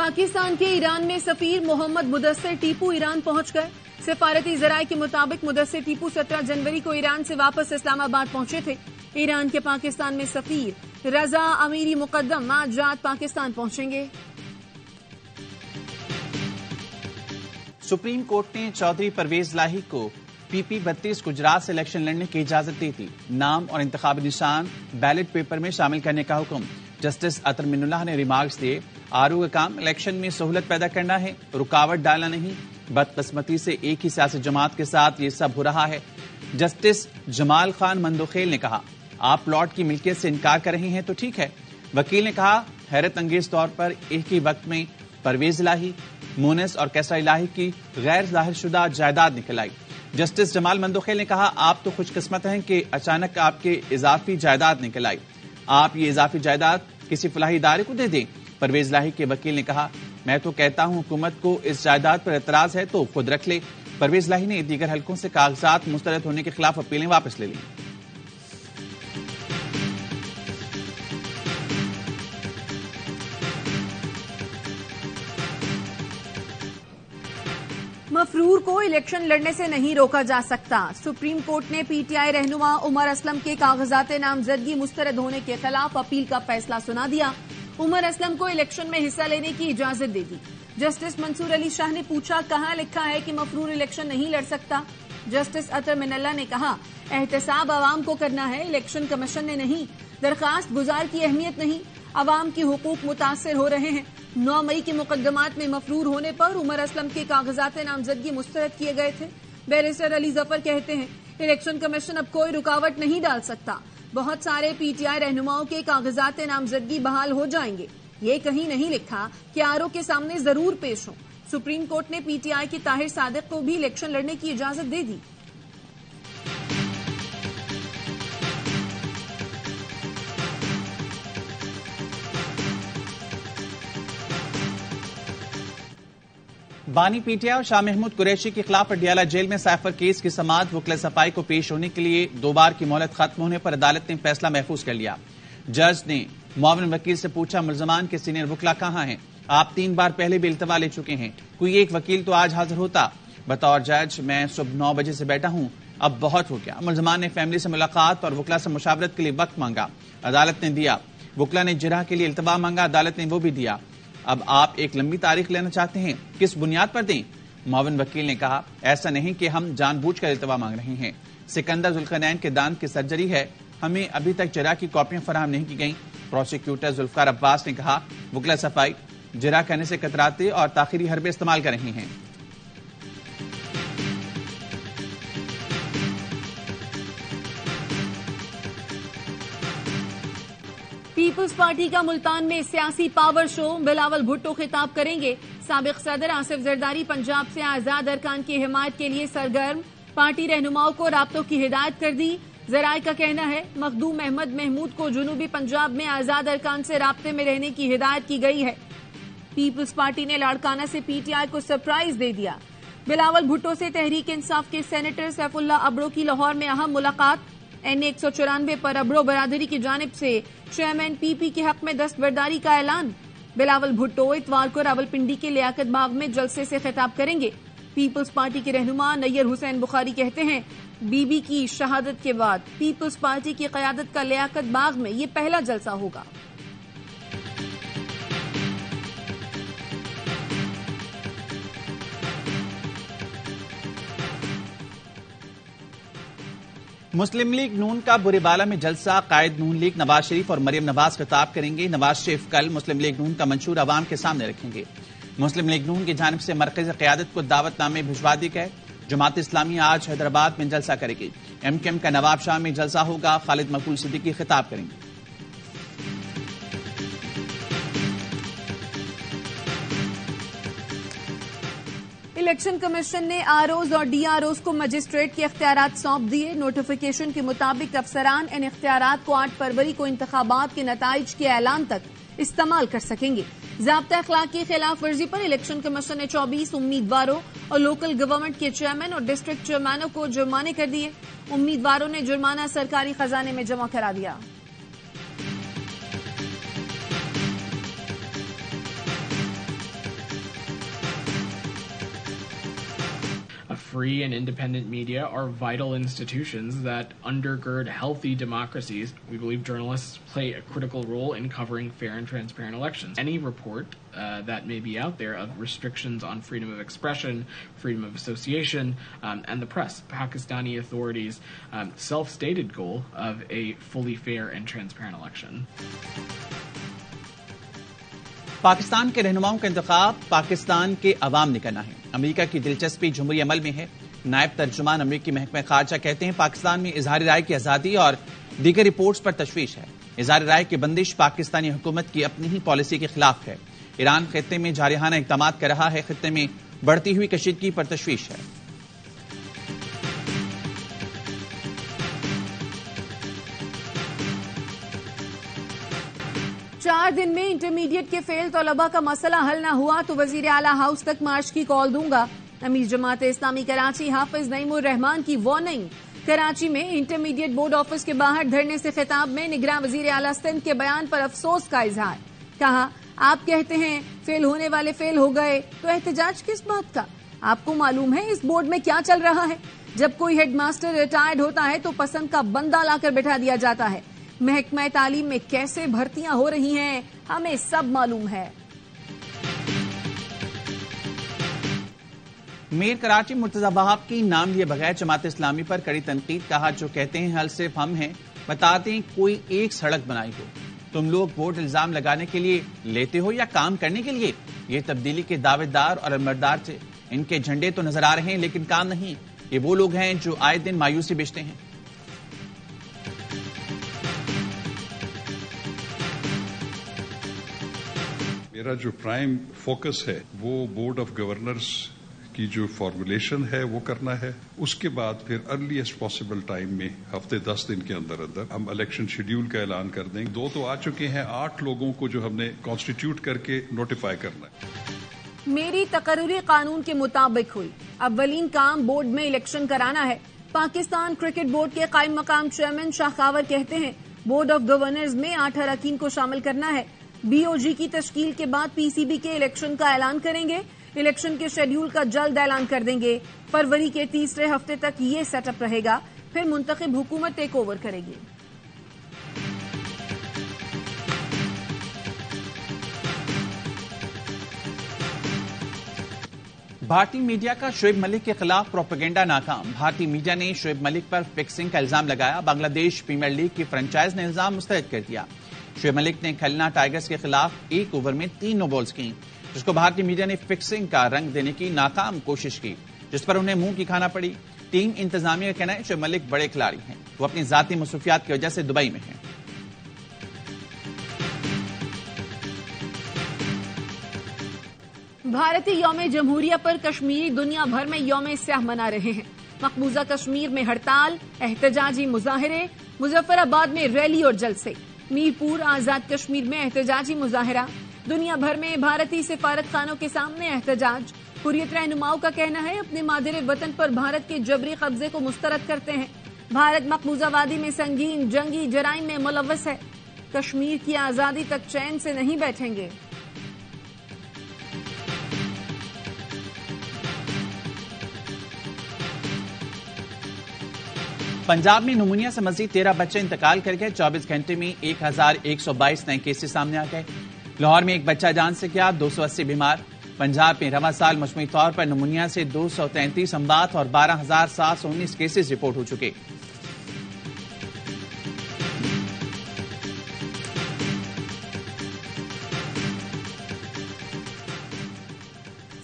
پاکستان کے ایران میں سفیر محمد مدثر ٹیپو ایران پہنچ گئے۔ سفارتی ذرائع کے مطابق مدثر ٹیپو 17 جنوری کو ایران سے واپس اسلام آباد پہنچے تھے۔ ایران کے پاکستان میں سفیر رضا امیری مقدم آج رات پاکستان پہنچیں گے۔ سپریم کورٹ نے چودھری پرویز لاہی کو PP 32 گجرات سے الیکشن لڑنے کی اجازت دی تھی۔ نام اور انتخابی نشان بیلٹ پیپر میں شامل کرنے کا حکم۔ جسٹس اطہر من اللہ نے ریمارکس دیے، RO کا کام الیکشن میں سہولت پیدا کرنا ہے، رکاوٹ ڈالنا نہیں۔ بدقسمتی سے ایک ہی سیاسی جماعت کے ساتھ یہ سب ہو رہا ہے۔ جسٹس جمال خان مندوخیل نے کہا، آپ پلاٹ کی ملکیت سے انکار کر رہے ہیں تو ٹھیک ہے۔ وکیل نے کہا، حیرت انگیز طور پر ایک ہی وقت میں پرویز لاہی، مونس اور کیسرا الہی کی غیر ظاہر شدہ جائیداد نکل آئی۔ جسٹس جمال مندوخیل نے کہا، آپ تو خوش قسمت ہیں کہ اچانک آپ کے اضافی جائیداد نکل آئی۔ آپ یہ اضافی جائیداد کسی فلاحی ادارے کو دے دیں۔ پرویز لاہی کے وکیل نے کہا، میں تو کہتا ہوں حکومت کو اس جائیداد پر اعتراض ہے تو خود رکھ لے۔ پرویز لاہی نے دیگر حلقوں سے کاغذات مسترد ہونے کے خلاف اپیلیں واپس لے لیں۔ مفرور کو الیکشن لڑنے سے نہیں روکا جا سکتا۔ سپریم کورٹ نے PTI رہنما عمر اسلم کے کاغذات نامزدگی مسترد ہونے کے خلاف اپیل کا فیصلہ سنا دیا۔ عمر اسلم کو الیکشن میں حصہ لینے کی اجازت دے دی۔ جسٹس منصور علی شاہ نے پوچھا، کہاں لکھا ہے کہ مفرور الیکشن نہیں لڑ سکتا؟ جسٹس اطہر من اللہ نے کہا، احتساب عوام کو کرنا ہے، الیکشن کمیشن نے نہیں۔ درخواست گزار کی اہمیت نہیں، عوام کے حقوق متاثر ہو رہے ہیں۔ 9 مئی کے مقدمات میں مفرور ہونے پر عمر اسلم کے کاغذات نامزدگی مسترد کیے گئے تھے۔ بیرسٹر علی ظفر کہتے ہیں، الیکشن کمیشن اب کوئی رکاوٹ نہیں ڈال سکتا۔ بہت سارے PTI رہنماؤں کے کاغذات نامزدگی بحال ہو جائیں گے۔ یہ کہیں نہیں لکھا کہ RO کے سامنے ضرور پیش ہوں۔ سپریم کورٹ نے PTI کے طاہر صادق کو بھی الیکشن لڑنے کی اجازت دے دی۔ بانی PTI اور شاہ محمود قریشی کے خلاف پٹیالہ جیل میں سائفر کیس کی سماعت وکلا صفائی کو پیش ہونے کے لیے 2 بار کی مہلت ختم ہونے پر عدالت نے فیصلہ محفوظ کر لیا۔ جج نے معاون وکیل سے پوچھا، ملزمان کے سینئر وکلا کہاں ہیں؟ آپ 3 بار پہلے بھی التوا لے چکے ہیں، کوئی ایک وکیل تو آج حاضر ہوتا۔ بطور جج میں صبح 9 بجے سے بیٹھا ہوں، اب بہت ہو گیا۔ ملزمان نے فیملی سے ملاقات اور وکلا سے مشاورت کے لیے وقت مانگا، عدالت نے دیا۔ وکلا نے جرح کے لیے التوا مانگا، عدالت نے وہ بھی دیا۔ اب آپ ایک لمبی تاریخ لینا چاہتے ہیں، کس بنیاد پر دیں؟ معاون وکیل نے کہا، ایسا نہیں کہ ہم جان بوجھ کر التوا مانگ رہے ہیں۔ سکندر ذوالقرنین کے دانت کی سرجری ہے، ہمیں ابھی تک جرح کی کاپیاں فراہم نہیں کی گئیں۔ پروسیکیوٹر ذوالفقار عباس نے کہا، وکلا صفائی جرح کرنے سے کتراتے اور تاخیری حربے استعمال کر رہے ہیں۔ پیپلز پارٹی کا ملتان میں سیاسی پاور شو، بلاول بھٹو خطاب کریں گے۔ سابق صدر آصف زرداری پنجاب سے آزاد ارکان کی حمایت کے لیے سرگرم، پارٹی رہنماؤں کو رابطوں کی ہدایت کر دی۔ ذرائع کا کہنا ہے، مخدوم احمد محمود کو جنوبی پنجاب میں آزاد ارکان سے رابطے میں رہنے کی ہدایت کی گئی ہے۔ پیپلز پارٹی نے لاڑکانہ سے PTI کو سرپرائز دے دیا۔ بلاول بھٹو سے تحریک انصاف کے سینیٹر سیف اللہ ابڑو کی لاہور میں اہم ملاقات۔ NA 194 پر ابڑو برادری کی جانب سے چیئرمین PP کے حق میں دستبرداری کا اعلان۔ بلاول بھٹو اتوار کو راولپنڈی کے لیاقت باغ میں جلسے سے خطاب کریں گے۔ پیپلز پارٹی کے رہنما نیر حسین بخاری کہتے ہیں، بی کی شہادت کے بعد پیپلز پارٹی کی قیادت کا لیاقت باغ میں یہ پہلا جلسہ ہوگا۔ مسلم لیگ نون کا برے بالا میں جلسہ، قائد نون لیگ نواز شریف اور مریم نواز خطاب کریں گے۔ نواز شریف کل مسلم لیگ نون کا منشور عوام کے سامنے رکھیں گے۔ مسلم لیگ نون کی جانب سے مرکزی قیادت کو دعوت نامے بھجوا دی گئے۔ جماعت اسلامی آج حیدرآباد میں جلسہ کرے گی۔ MKM کا نواب شاہ میں جلسہ ہوگا، خالد مقبول صدیقی خطاب کریں گے۔ الیکشن کمیشن نے ROs اور DROs کو مجسٹریٹ کے اختیارات سونپ دیے۔ نوٹیفیکیشن کے مطابق افسران ان اختیارات کو 8 فروری کو انتخابات کے نتائج کے اعلان تک استعمال کر سکیں گے۔ ضابطہ اخلاق کی خلاف ورزی پر الیکشن کمیشن نے 24 امیدواروں اور لوکل گورنمنٹ کے چیئرمین اور ڈسٹرکٹ چیئرمینوں کو جرمانے کر دیے۔ امیدواروں نے جرمانہ سرکاری خزانے میں جمع کرا دیا۔ free and independent media are vital institutions that undergird healthy democracies. We believe journalists play a critical role in covering fair and transparent elections. Any report that may be out there of restrictions on freedom of expression, freedom of association, and the press, Pakistani authorities' self-stated goal of a fully fair and transparent election. Pakistan کے رہنماؤں کا انتخاب پاکستان کے عوام نے کرنا ہے. امریکہ کی دلچسپی جمہوری عمل میں ہے. نائب ترجمان امریکی محکمہ خارجہ کہتے ہیں پاکستان میں اظہار رائے کی آزادی اور دیگر رپورٹس پر تشویش ہے. اظہار رائے کی بندش پاکستانی حکومت کی اپنی ہی پالیسی کے خلاف ہے. ایران خطے میں جارحانہ اقدامات کر رہا ہے. خطے میں بڑھتی ہوئی کشیدگی پر تشویش ہے. چار دن میں انٹرمیڈیٹ کے فیل طلباء کا مسئلہ حل نہ ہوا تو وزیر اعلیٰ ہاؤس تک مارچ کی کال دوں گا. امیر جماعت اسلامی کراچی حافظ نعیم الرحمان کی وارننگ. کراچی میں انٹرمیڈیٹ بورڈ آفس کے باہر دھرنے سے خطاب میں نگراں وزیر اعلیٰ سندھ کے بیان پر افسوس کا اظہار. کہا آپ کہتے ہیں فیل ہونے والے فیل ہو گئے تو احتجاج کس بات کا؟ آپ کو معلوم ہے اس بورڈ میں کیا چل رہا ہے؟ جب کوئی ہیڈ ماسٹر ریٹائرڈ ہوتا ہے تو پسند کا بندہ لا کر بٹھا دیا جاتا ہے. محکمہ تعلیم میں کیسے بھرتیاں ہو رہی ہیں ہمیں سب معلوم ہے. میر کراچی مرتضی وہاب کی نام لیے بغیر جماعت اسلامی پر کڑی تنقید. کہا جو کہتے ہیں حل صرف ہم ہیں. بتاتے ہیں کوئی ایک سڑک بنائی ہو. تم لوگ ووٹ الزام لگانے کے لیے لیتے ہو یا کام کرنے کے لیے؟ یہ تبدیلی کے دعوے دار اور علمبردار تھے. ان کے جھنڈے تو نظر آ رہے ہیں لیکن کام نہیں. یہ وہ لوگ ہیں جو آئے دن مایوسی بیچتے ہیں. میرا جو پرائم فوکس ہے وہ بورڈ آف گورنرز کی جو فارمولیشن ہے وہ کرنا ہے. اس کے بعد پھر ارلیسٹ پاسبل ٹائم میں ہفتے 10 دن کے اندر ہم الیکشن شیڈیول کا اعلان کر دیں گے. 2 تو آ چکے ہیں, 8 لوگوں کو جو ہم نے کانسٹیٹیوٹ کر کے نوٹیفائی کرنا ہے. میری تقرری قانون کے مطابق ہوئی. اولین کام بورڈ میں الیکشن کرانا ہے. پاکستان کرکٹ بورڈ کے قائم مقام چیئرمین شاہ خاور کہتے ہیں بورڈ آف گورنرز میں 8 اراکین کو شامل کرنا ہے. بی او جی کی تشکیل کے بعد پی سی بی کے الیکشن کا اعلان کریں گے. الیکشن کے شیڈیول کا جلد اعلان کر دیں گے. فروری کے تیسرے ہفتے تک یہ سیٹ اپ رہے گا. پھر منتخب حکومت ٹیک اوور کرے گی. بھارتی میڈیا کا شعیب ملک کے خلاف پروپیگنڈا ناکام. بھارتی میڈیا نے شعیب ملک پر فکسنگ کا الزام لگایا. بنگلہ دیش پریمیئر لیگ کی فرنچائز نے الزام مسترد کر دیا. شعیب ملک نے کھلنا ٹائیگرز کے خلاف 1 اوور میں 3 نو بالز کی, جس کو بھارتی میڈیا نے فکسنگ کا رنگ دینے کی ناکام کوشش کی, جس پر انہیں منہ کی کھانا پڑی. ٹیم انتظامیہ کا کہنا ہے شعیب ملک بڑے کھلاڑی ہیں. وہ اپنی ذاتی مصروفیات کی وجہ سے دبئی میں ہیں. بھارتی یوم جمہوریہ پر کشمیری دنیا بھر میں یوم سیاہ منا رہے ہیں. مقبوضہ کشمیر میں ہڑتال, احتجاجی مظاہرے, مظفر آباد میں ریلی اور جلسے, میر پور آزاد کشمیر میں احتجاجی مظاہرہ. دنیا بھر میں بھارتی سفارت خانوں کے سامنے احتجاج. حریت رہنماؤں کا کہنا ہے اپنے مادر وطن پر بھارت کے جبری قبضے کو مسترد کرتے ہیں. بھارت مقبوضہ وادی میں سنگین جنگی جرائم میں ملوث ہے. کشمیر کی آزادی تک چین سے نہیں بیٹھیں گے. پنجاب میں نمونیا سے مزید 13 بچے انتقال کر گئے. 24 گھنٹے میں 1122 نئے کیسز سامنے آ گئے. لاہور میں ایک بچہ جان سے گیا, 280 بیمار. پنجاب میں رواں سال مجموعی طور پر نمونیا سے 233 اموات اور 12,719 کیسز رپورٹ ہو چکے.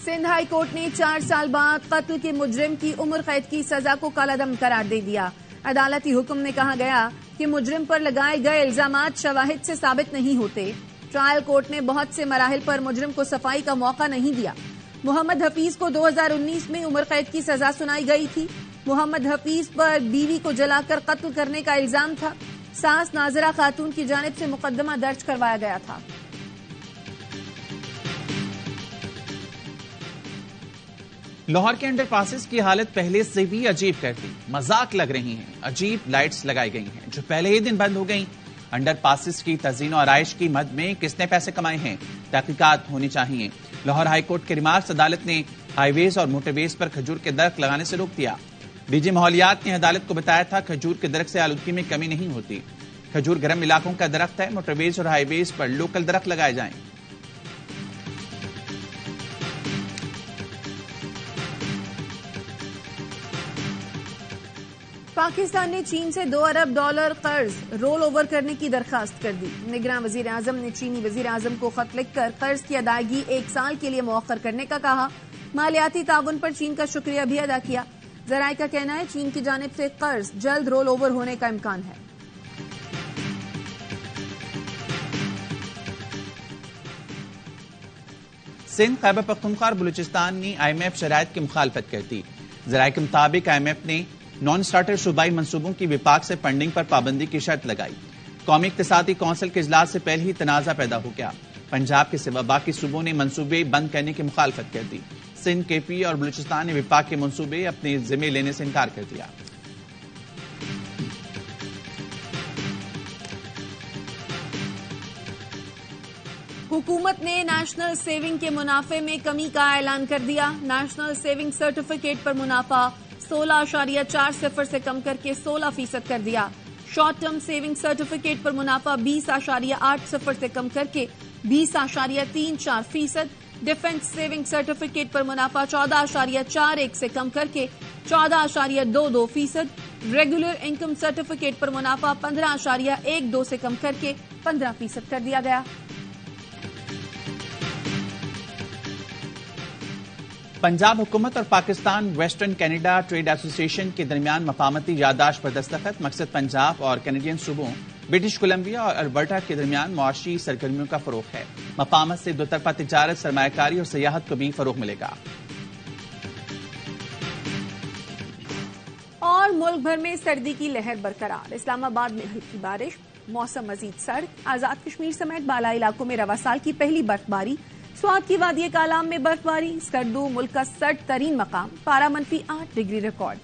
سندھ ہائی کورٹ نے 4 سال بعد قتل کے مجرم کی عمر قید کی سزا کو کالعدم قرار دے دیا. عدالتی حکم میں کہا گیا کہ مجرم پر لگائے گئے الزامات شواہد سے ثابت نہیں ہوتے. ٹرائل کورٹ نے بہت سے مراحل پر مجرم کو صفائی کا موقع نہیں دیا. محمد حفیظ کو 2019 میں عمر قید کی سزا سنائی گئی تھی. محمد حفیظ پر بیوی کو جلا کر قتل کرنے کا الزام تھا. ساس ناظرہ خاتون کی جانب سے مقدمہ درج کروایا گیا تھا. لاہور کے انڈر پاسز کی حالت پہلے سے بھی عجیب کرتی. مذاق لگ رہی ہیں. عجیب لائٹس لگائی گئی ہیں جو پہلے ہی دن بند ہو گئیں. انڈر پاسز کی تزئین و آرائش کی مد میں کس نے پیسے کمائے ہیں؟ تحقیقات ہونی چاہیے. لاہور ہائی کورٹ کے ریمارکس. عدالت نے ہائی ویز اور موٹر ویز پر کھجور کے درخت لگانے سے روک دیا۔ ڈی جی ماحولیات نے عدالت کو بتایا تھا کھجور کے درخت سے آلودگی میں کمی نہیں ہوتی۔ کھجور گرم علاقوں کا درخت ہے، موٹر ویز اور ہائی ویز پر لوکل درخت لگائے جائیں۔ پاکستان نے چین سے $2 ارب قرض رول اوور کرنے کی درخواست کر دی۔ نگراں وزیر اعظم نے چینی وزیر اعظم کو خط لکھ کر قرض کی ادائیگی 1 سال کے لیے مؤخر کرنے کا کہا۔ مالیاتی تعاون پر چین کا شکریہ بھی ادا کیا۔ ذرائع کا کہنا ہے چین کی جانب سے قرض جلد رول اوور ہونے کا امکان ہے۔ سندھ، خیبر پختونخوا اور بلوچستان نے IMF شرائط کی مخالفت کر دی۔ ذرائع کے مطابق IMF نے نان اسٹارٹر صوبائی منصوبوں کی وفاق سے فنڈنگ پر پابندی کی شرط لگائی۔ قومی اقتصادی کونسل کے اجلاس سے پہلے ہی تنازع پیدا ہو گیا۔ پنجاب کے سوا باقی صوبوں نے منصوبے بند کرنے کی مخالفت کر دی۔ سندھ، KP اور بلوچستان نے وفاق کے منصوبے اپنے ذمہ لینے سے انکار کر دیا۔ حکومت نے نیشنل سیونگ کے منافع میں کمی کا اعلان کر دیا۔ نیشنل سیونگ سرٹیفکیٹ پر منافع 16.40 سے کم کر کے 16% کر دیا۔ شارٹ ٹرم سیونگ سرٹیفکیٹ پر منافع 20.80 سے کم کر کے 20.34%۔ ڈیفنس سیونگ سرٹیفکیٹ پر منافع 14.41 سے کم کر کے 14.22%۔ ریگولر انکم سرٹیفکیٹ پر منافع 15.12 سے کم کر کے 15% کر دیا گیا۔ پنجاب حکومت اور پاکستان ویسٹرن کینیڈا ٹریڈ ایسوسی ایشن کے درمیان مفاہمتی یادداشت پر دستخط۔ مقصد پنجاب اور کینیڈین صوبوں برٹش کولمبیا اور البرٹا کے درمیان معاشی سرگرمیوں کا فروغ ہے۔ مفاہمت سے دو طرفہ تجارت، سرمایہ کاری اور سیاحت کو بھی فروغ ملے گا۔ اور ملک بھر میں سردی کی لہر برقرار۔ اسلام آباد میں ہلکی بارش، موسم مزید سرد۔ آزاد کشمیر سمیت بالائی علاقوں میں رواں سال کی پہلی برف باری۔ سوات کی وادی کالام میں برف باری۔ سکردو ملک کا سرد ترین مقام، پارہ -8 ڈگری ریکارڈ۔